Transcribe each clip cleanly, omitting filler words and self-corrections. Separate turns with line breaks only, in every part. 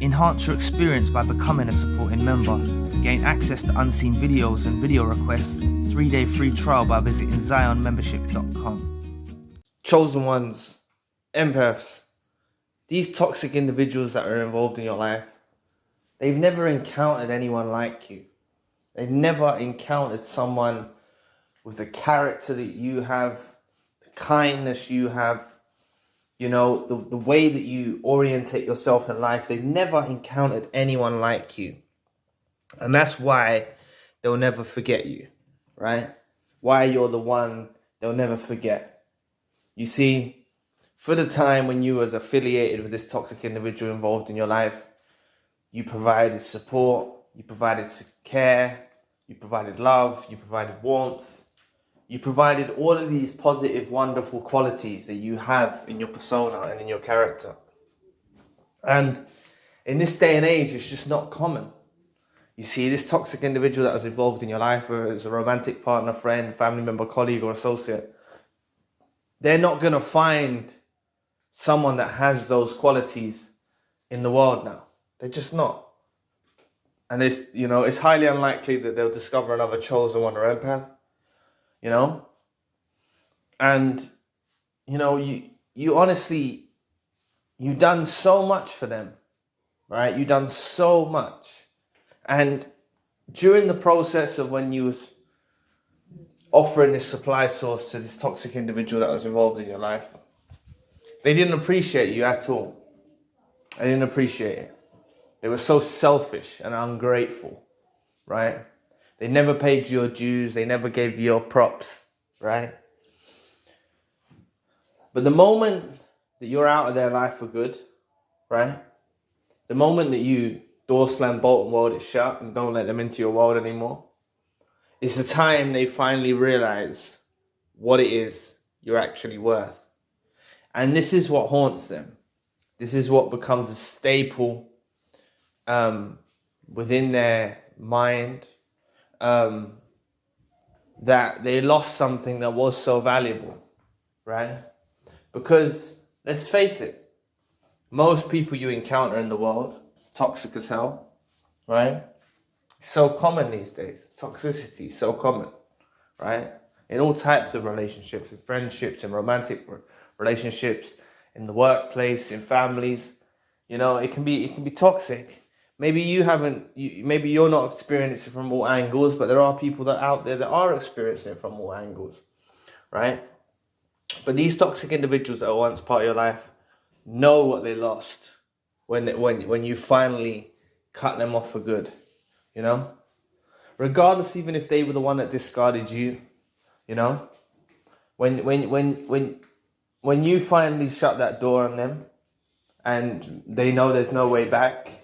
Enhance your experience by becoming a supporting member. Gain access to unseen videos and video requests. 3-day free trial by visiting zionmembership.com. Chosen ones, empaths, these toxic individuals that are involved in your life, they've never encountered anyone like you. They've never encountered someone with the character that you have, the kindness you have, you know, the way that you orientate yourself in life. They've never encountered anyone like you. And that's why they'll never forget you, right? Why you're the one they'll never forget. You see, for the time when you was affiliated with this toxic individual involved in your life, you provided support, you provided care, you provided love, you provided warmth, you provided all of these positive, wonderful qualities that you have in your persona and in your character. And in this day and age, it's just not common. You see, this toxic individual that was involved in your life, whether it's a romantic partner, friend, family member, colleague, or associate, they're not going to find someone that has those qualities in the world now. They're just not. And it's highly unlikely that they'll discover another chosen one or empath. And, you honestly, you've done so much for them, right? You've done so much. And during the process of when you was offering this supply source to this toxic individual that was involved in your life, they didn't appreciate you at all. They didn't appreciate it. They were so selfish and ungrateful, right? They never paid you your dues. They never gave you your props, right? But the moment that you're out of their life for good, right? The moment that you door slam, bolt and weld it shut and don't let them into your world anymore, it's the time they finally realize what it is you're actually worth. And this is what haunts them. This is what becomes a staple within their mind, that they lost something that was so valuable, right? Because let's face it, most people you encounter in the world, toxic as hell, right? So common these days. Toxicity is so common, right? In all types of relationships, in friendships, in romantic relationships, in the workplace, in families. It can be toxic. Maybe maybe you're not experiencing it from all angles, but there are people that out there that are experiencing it from all angles, right? But these toxic individuals that were once part of your life know what they lost when you finally cut them off for good, regardless, even if they were the one that discarded you, when you finally shut that door on them and they know there's no way back,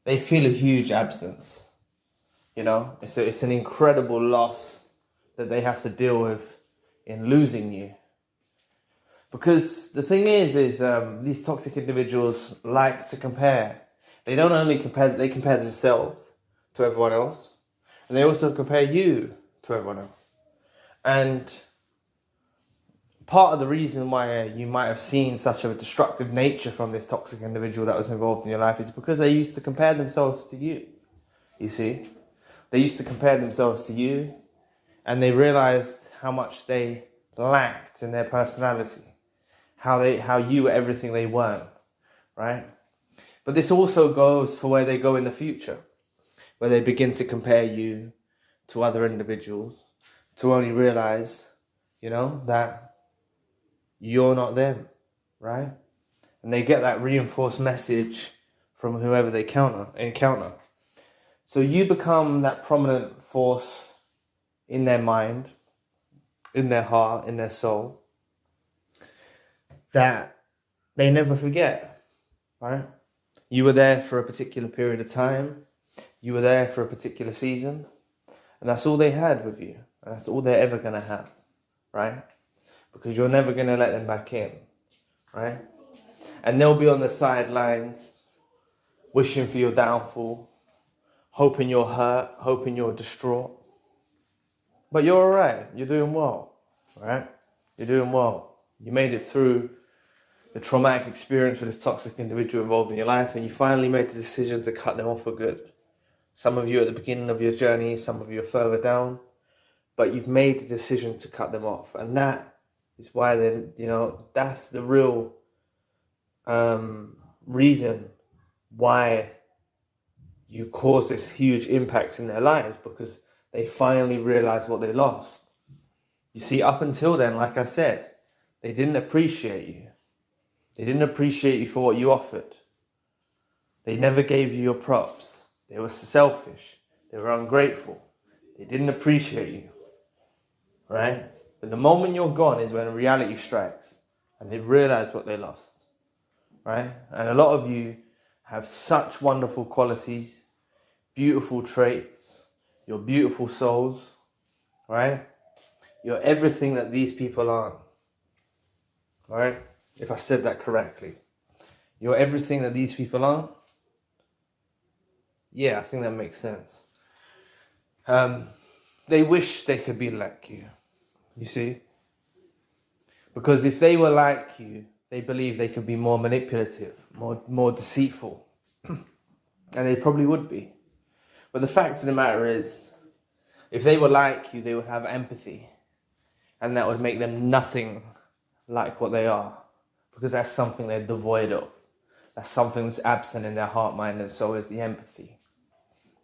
they feel a huge absence. It's an incredible loss that they have to deal with in losing you. Because the thing is these toxic individuals like to compare. They don't only compare, they compare themselves to everyone else, and they also compare you to everyone else. And part of the reason why you might have seen such a destructive nature from this toxic individual that was involved in your life is because they used to compare themselves to you. You see? They used to compare themselves to you, and they realized how much they lacked in their personality, how you were everything they weren't, right? But this also goes for where they go in the future, where they begin to compare you to other individuals to only realize, that you're not them, right? And they get that reinforced message from whoever they encounter. So you become that prominent force in their mind, in their heart, in their soul, that they never forget, right? You were there for a particular period of time. You were there for a particular season. And that's all they had with you. And that's all they're ever going to have, right? Because you're never going to let them back in, right? And they'll be on the sidelines, wishing for your downfall, hoping you're hurt, hoping you're distraught. But you're all right. You're doing well, right? You're doing well. You made it through the traumatic experience with this toxic individual involved in your life, and you finally made the decision to cut them off for good. Some of you at the beginning of your journey, some of you are further down, but you've made the decision to cut them off. And that is why then, that's the real reason why you cause this huge impact in their lives, because they finally realize what they lost. You see, up until then, like I said, they didn't appreciate you. They didn't appreciate you for what you offered. They never gave you your props. They were selfish. They were ungrateful. They didn't appreciate you, right? But the moment you're gone is when reality strikes and they realize what they lost, right? And a lot of you have such wonderful qualities, beautiful traits. You're beautiful souls, right? You're everything that these people aren't, right? If I said that correctly. You're everything that these people aren't. Yeah, I think that makes sense. They wish they could be like you, you see? Because if they were like you, they believe they could be more manipulative, more deceitful. And they probably would be. But the fact of the matter is, if they were like you, they would have empathy. And that would make them nothing like what they are. Because that's something they're devoid of. That's something that's absent in their heart, mind, and soul, is the empathy.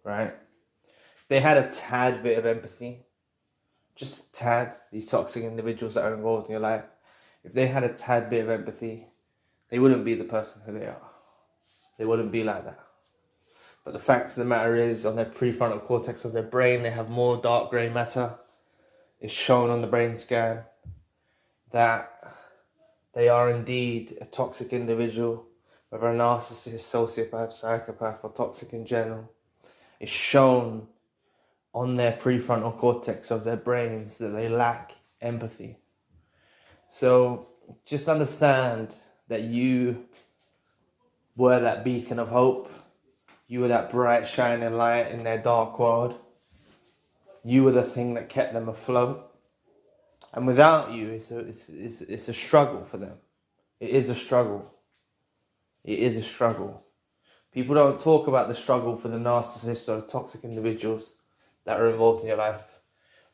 Right? If they had a tad bit of empathy, just a tad, these toxic individuals that are involved in your life, if they had a tad bit of empathy, they wouldn't be the person who they are. They wouldn't be like that. But the fact of the matter is, on their prefrontal cortex of their brain, they have more dark grey matter. It's shown on the brain scan that they are indeed a toxic individual, whether a narcissist, sociopath, psychopath, or toxic in general. It's shown on their prefrontal cortex of their brains that they lack empathy. So just understand that you were that beacon of hope. You were that bright, shining light in their dark world. You were the thing that kept them afloat. And without you, it's a struggle for them. It is a struggle. It is a struggle. People don't talk about the struggle for the narcissists or the toxic individuals that are involved in your life.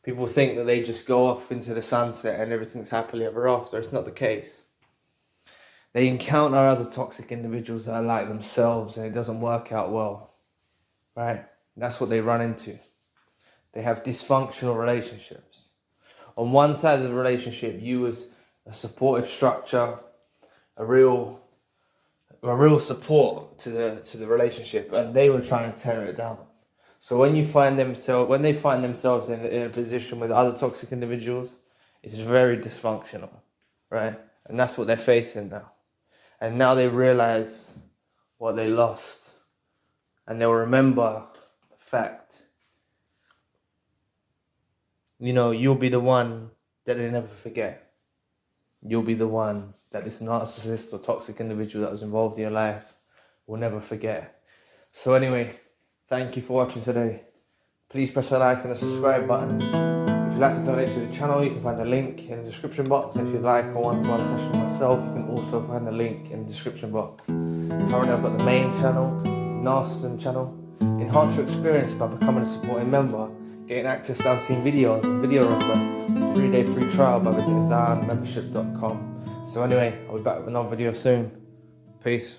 People think that they just go off into the sunset and everything's happily ever after. It's not the case. They encounter other toxic individuals that are like themselves and it doesn't work out well. Right? That's what they run into. They have dysfunctional relationships. On one side of the relationship, you was a supportive structure, a real support to the relationship, and they were trying to tear it down. So when they find themselves in a position with other toxic individuals, it's very dysfunctional, right? And that's what they're facing now. And now they realize what they lost, and they'll remember the fact. You'll be the one that they never forget. You'll be the one that this narcissist or toxic individual that was involved in your life will never forget. So anyway, thank you for watching today. Please press the like and the subscribe button. If you'd like to donate to the channel, you can find the link in the description box. If you'd like a one-to-one session with myself, you can also find the link in the description box. Currently I've got the main channel, Narcissism channel. Enhance your experience by becoming a supporting member. Getting access to unseen videos and video requests. 3-day free trial by visiting ZionMembership.com. So anyway, I'll be back with another video soon. Peace.